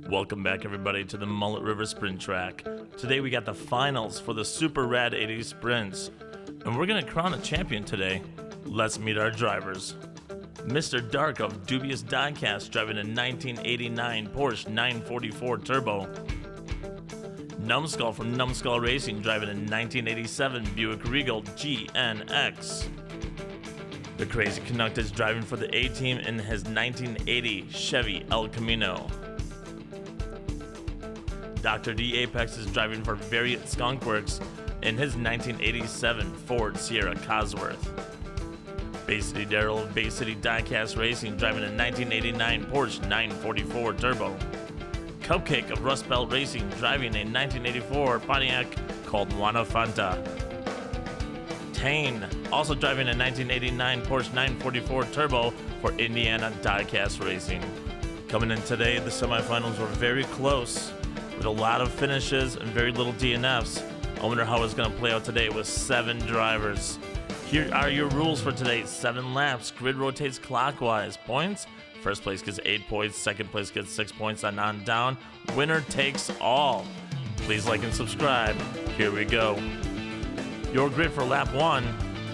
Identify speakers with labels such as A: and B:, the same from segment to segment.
A: Welcome back everybody to the Mullet River Sprint Track. Today we got the finals for the super rad 80s sprints, and we're gonna crown a champion today. Let's meet our drivers. Mr. Dark of Dubious Diecast driving a 1989 Porsche 944 Turbo. Numbskull from Numbskull Racing driving a 1987 Buick Regal GNX. The Crazy Canuck is driving for the A-Team in his 1980 Chevy El Camino. Dr. D Apex is driving for Variant Skunk Works in his 1987 Ford Sierra Cosworth. Bay City Daryl of Bay City Diecast Racing driving a 1989 Porsche 944 Turbo. Cupcake of Rust Belt Racing driving a 1984 Pontiac called Juana Fanta. Tane also driving a 1989 Porsche 944 Turbo for Indiana Diecast Racing. Coming in today, the semifinals were very close, with a lot of finishes and very little DNFs. I wonder how it's going to play out today with 7 drivers. Here are your rules for today. 7 laps, grid rotates clockwise. Points, first place gets 8 points, second place gets 6 points, and on down. Winner takes all. Please like and subscribe. Here we go. Your grid for lap 1,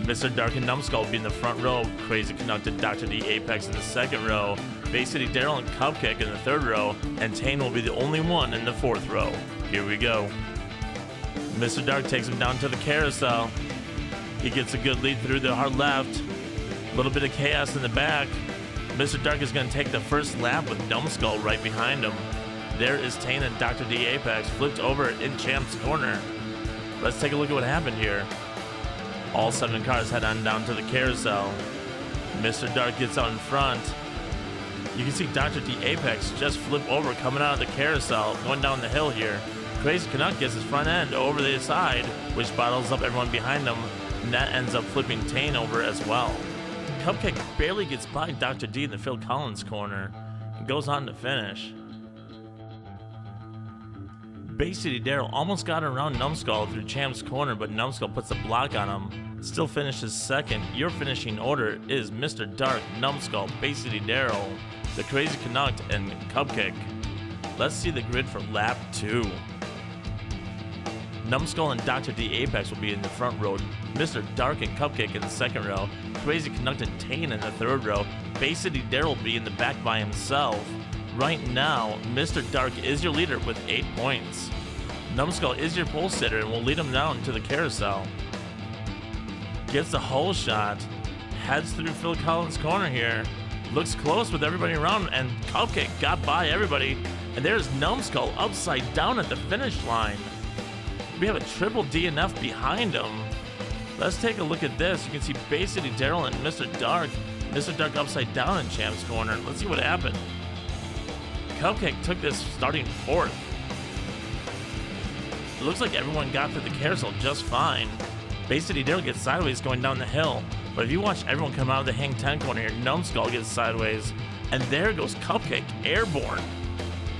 A: Mr. Dark and Numbskull will be in the front row, Crazy Canuck to Dr. D Apex in the second row, Bay City Daryl and Cupcake in the third row, and Tane will be the only one in the fourth row. Here we go. Mr. Dark takes him down to the carousel. He gets a good lead through the hard left. A little bit of chaos in the back. Mr. Dark is going to take the first lap with Numbskull right behind him. There is Tane and Dr. D Apex flipped over in Champ's corner. Let's take a look at what happened here. All 7 cars head on down to the carousel. Mr. Dark gets out in front. You can see Dr. D Apex just flip over coming out of the carousel, going down the hill here. Crazy Canuck gets his front end over the side, which bottles up everyone behind him, and that ends up flipping Tane over as well. Cupcake barely gets by Dr. D in the Phil Collins corner and goes on to finish. Bay City Daryl almost got around Numbskull through Champ's corner, but Numbskull puts a block on him. Still finishes second. Your finishing order is Mr. Dark, Numbskull, Bay City Daryl, the Crazy Canuck, and Cupcake. Let's see the grid for lap 2. Numbskull and Dr. D Apex will be in the front row, Mr. Dark and Cupcake in the second row, Crazy Canuck and Tane in the third row, Bay City Daryl will be in the back by himself. Right now, Mr. Dark is your leader with 8 points. Numbskull is your pole sitter and will lead him down to the carousel. Gets the hole shot, heads through Phil Collins' corner here. Looks close with everybody around, and Cupcake got by everybody. And there's Numbskull upside down at the finish line. We have a triple DNF behind him. Let's take a look at this. You can see Bay City Daryl and Mr. Dark. Mr. Dark upside down in Champ's corner. Let's see what happened. Cupcake took this starting 4th. It looks like everyone got through the carousel just fine. Bay City Daryl gets sideways going down the hill. But if you watch everyone come out of the hang 10 corner here, Numbskull gets sideways. And there goes Cupcake airborne,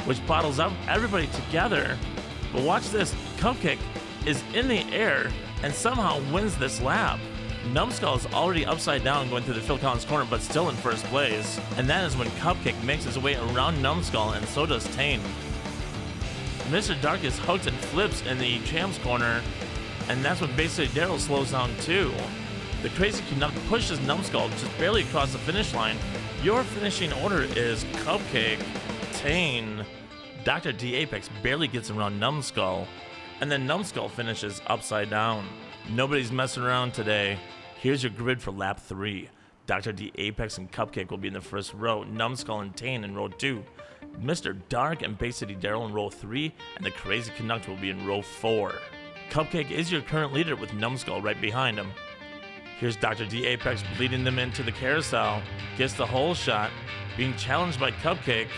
A: which bottles up everybody together. But watch this. Cupcake is in the air and somehow wins this lap. Numbskull is already upside down going through the Phil Collins corner, but still in first place. And that is when Cupcake makes his way around Numbskull, and so does Tane. Mr. Dark is hooked and flips in the Champ's corner, and that's when Bay City Daryl slows down too. The Crazy Canuck pushes Numbskull just barely across the finish line. Your finishing order is Cupcake, Tane, Dr. D Apex barely gets around Numbskull, and then Numbskull finishes upside down. Nobody's messing around today. Here's your grid for lap 3. Dr. D Apex and Cupcake will be in the first row, Numbskull and Tane in row 2, Mr. Dark and Bay City Daryl in row 3, and the Crazy Canuck will be in row 4. Cupcake is your current leader with Numbskull right behind him. Here's Dr. D Apex leading them into the carousel, gets the hole shot, being challenged by Cupcake.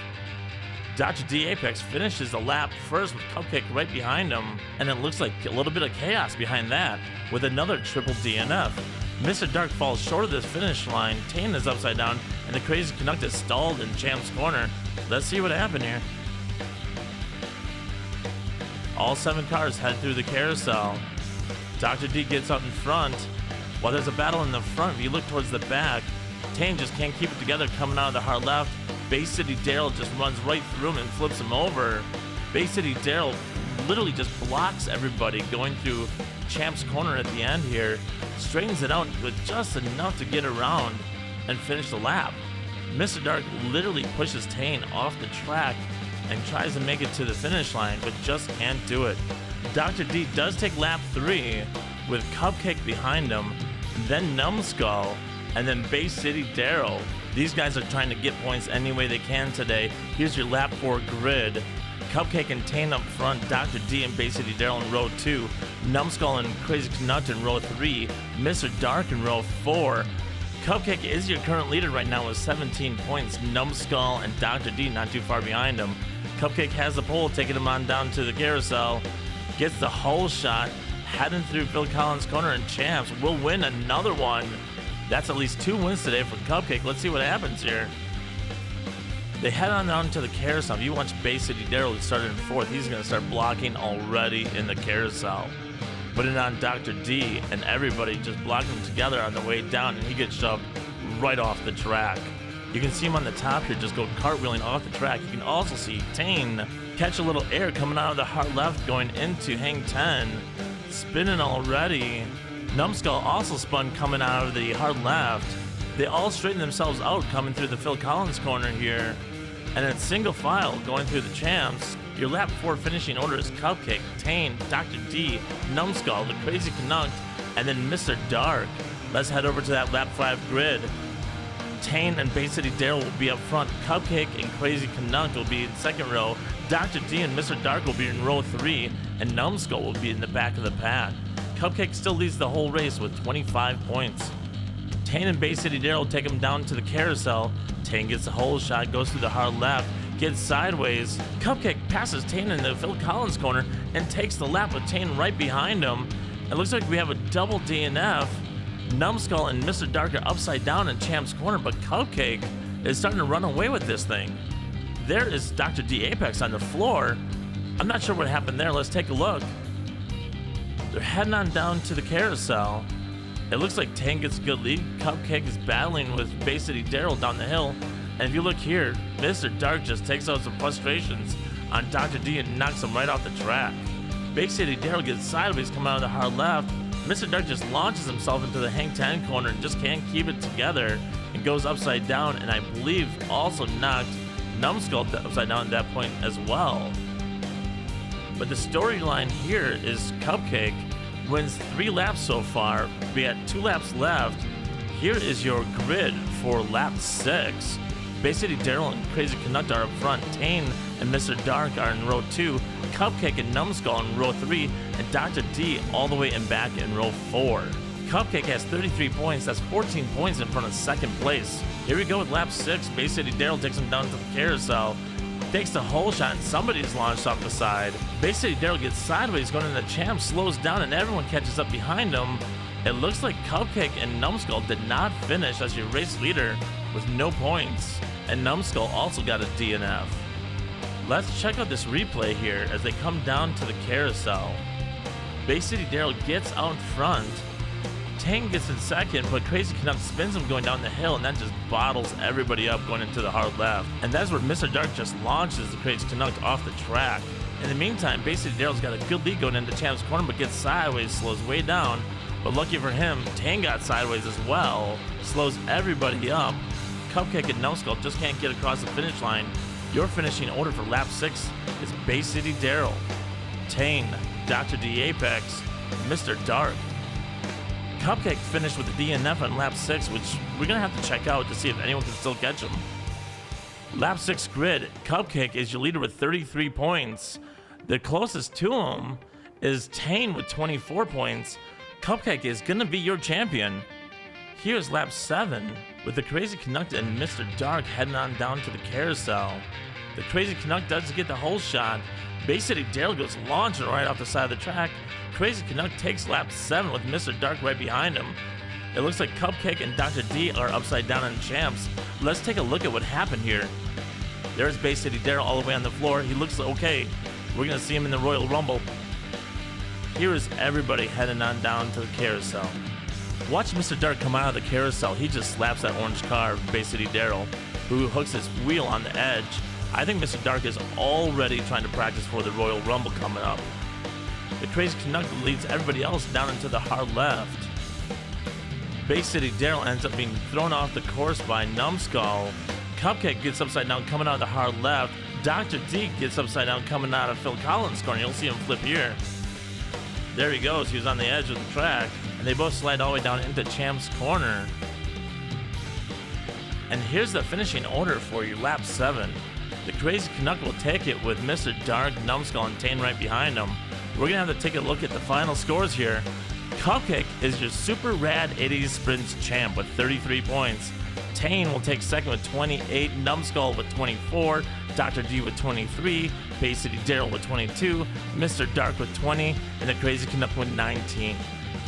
A: Dr. D Apex finishes the lap first with Cupcake right behind him, and it looks like a little bit of chaos behind that with another triple DNF. Mr. Dark falls short of this finish line, Tane is upside down, and the Crazy Canuck is stalled in Champ's corner. Let's see what happened here. All 7 cars head through the carousel. Dr. D gets out in front. While there's a battle in the front, if you look towards the back, Tane just can't keep it together coming out of the hard left. Bay City Daryl just runs right through him and flips him over. Bay City Daryl literally just blocks everybody going through Champ's corner at the end here, straightens it out with just enough to get around and finish the lap. Mr. Dark literally pushes Tane off the track and tries to make it to the finish line, but just can't do it. Dr. D does take lap 3 with Cupcake behind him, then Numbskull, and then Bay City Daryl. These guys are trying to get points any way they can today. Here's your lap 4 grid. Cupcake and Tane up front, Dr. D and Bay City Daryl in row 2, Numbskull and Crazy Canuck in row 3, Mr. Dark in row 4. Cupcake is your current leader right now with 17 points. Numbskull and Dr. D not too far behind him. Cupcake has the pole, taking him on down to the carousel. Gets the hole shot, heading through Phil Collins' corner, and Champs will win another one. That's at least 2 wins today for Cupcake. Let's see what happens here. They head on down to the carousel. If you watch Bay City Daryl, who started in 4th, he's going to start blocking already in the carousel. Putting on Dr. D, and everybody just blocking him together on the way down, and he gets shoved right off the track. You can see him on the top here just go cartwheeling off the track. You can also see Tane catch a little air coming out of the hard left going into hang 10. Spinning already. Numbskull also spun coming out of the hard left. They all straighten themselves out coming through the Phil Collins corner here. And in single file going through the Champs. Your lap 4 finishing order is Cupcake, Tane, Dr. D, Numbskull, the Crazy Canuck, and then Mr. Dark. Let's head over to that lap 5 grid. Tane and Bay City Daryl will be up front. Cupcake and Crazy Canuck will be in second row. Dr. D and Mr. Dark will be in row 3, and Numbskull will be in the back of the pack. Cupcake still leads the whole race with 25 points. Tane and Bay City Daryl take him down to the carousel. Tane gets a hole shot, goes through the hard left, gets sideways. Cupcake passes Tane in the Phil Collins corner and takes the lap with Tane right behind him. It looks like we have a double DNF. Numbskull and Mr. Dark are upside down in Champ's corner, but Cupcake is starting to run away with this thing. There is Dr. D Apex on the floor. I'm not sure what happened there. Let's take a look. They're heading on down to the carousel. It looks like Tane gets a good lead. Cupcake is battling with Bay City Daryl down the hill. And if you look here, Mr. Dark just takes out some frustrations on Dr. D and knocks him right off the track. Bay City Daryl gets sideways coming out of the hard left. Mr. Dark just launches himself into the hang 10 corner and just can't keep it together and goes upside down, and I believe also knocked Numbskull upside down at that point as well. But the storyline here is Cupcake wins 3 laps so far. We had 2 laps left. Here is your grid for lap 6. Bay City Daryl and Crazy Canuck are up front. Tane and Mr. Dark are in row 2. Cupcake and Numbskull in row 3. And Dr. D all the way in back in row 4. Cupcake has 33 points. That's 14 points in front of second place. Here we go with lap 6. Bay City Daryl takes him down to the carousel. Takes the hole shot and somebody's launched off the side. Bay City Daryl gets sideways going into the Champ, slows down, and everyone catches up behind him. It looks like Cupcake and Numbskull did not finish as your race leader with no points. And Numbskull also got a DNF. Let's check out this replay here as they come down to the carousel. Bay City Daryl gets out front. Tane gets in second, but Crazy Canuck spins him going down the hill, and that just bottles everybody up going into the hard left. And that's where Mr. Dark just launches the Crazy Canuck off the track. In the meantime, Bay City Daryl's got a good lead going into Champ's corner, but gets sideways, slows way down. But lucky for him, Tane got sideways as well, slows everybody up. Cupcake and Numbskull just can't get across the finish line. Your finishing order for lap 6 is Bay City Daryl, Tane, Dr. D Apex, Mr. Dark. Cupcake finished with a DNF on lap 6, which we're going to have to check out to see if anyone can still catch him. Lap 6 grid, Cupcake is your leader with 33 points. The closest to him is Tane with 24 points. Cupcake is going to be your champion. Here's lap 7 with the Crazy Canuck and Mr. Dark heading on down to the carousel. The Crazy Canuck does get the hole shot. Bay City Daryl goes launching right off the side of the track. Crazy Canuck takes lap 7 with Mr. Dark right behind him. It looks like Cupcake and Dr. D are upside down in Champs. Let's take a look at what happened here. There's Bay City Daryl all the way on the floor. He looks okay. We're going to see him in the Royal Rumble. Here is everybody heading on down to the carousel. Watch Mr. Dark come out of the carousel. He just slaps that orange car, Bay City Daryl, who hooks his wheel on the edge. I think Mr. Dark is already trying to practice for the Royal Rumble coming up. The Crazy Canuck leads everybody else down into the hard left. Bay City Daryl ends up being thrown off the course by Numbskull. Cupcake gets upside down coming out of the hard left. Dr. D gets upside down coming out of Phil Collins' corner. You'll see him flip here. There he goes. He was on the edge of the track. And they both slide all the way down into Champ's corner. And here's the finishing order for you, lap 7. The Crazy Canuck will take it with Mr. Dark, Numbskull, and Tane right behind him. We're going to have to take a look at the final scores here. Cupcake is your super rad 80s sprints champ with 33 points. Tane will take second with 28, Numbskull with 24, Dr. D with 23, Bay City Daryl with 22, Mr. Dark with 20, and the Crazy Canuck with 19.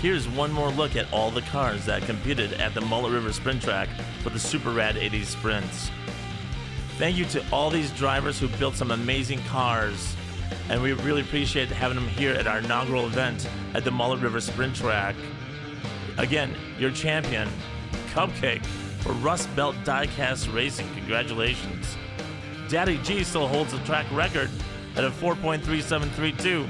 A: Here's one more look at all the cars that competed at the Mullet River Sprint Track for the Super Rad 80s Sprints. Thank you to all these drivers who built some amazing cars, and we really appreciate having them here at our inaugural event at the Mullet River Sprint Track. Again, your champion, Cupcake, for Rust Belt Diecast Racing. Congratulations. Daddy G still holds the track record at a 4.3732.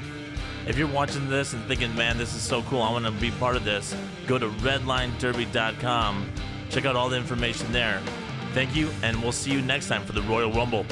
A: If you're watching this and thinking, man, this is so cool, I want to be part of this, go to redlinederby.com. Check out all the information there. Thank you, and we'll see you next time for the Royal Rumble.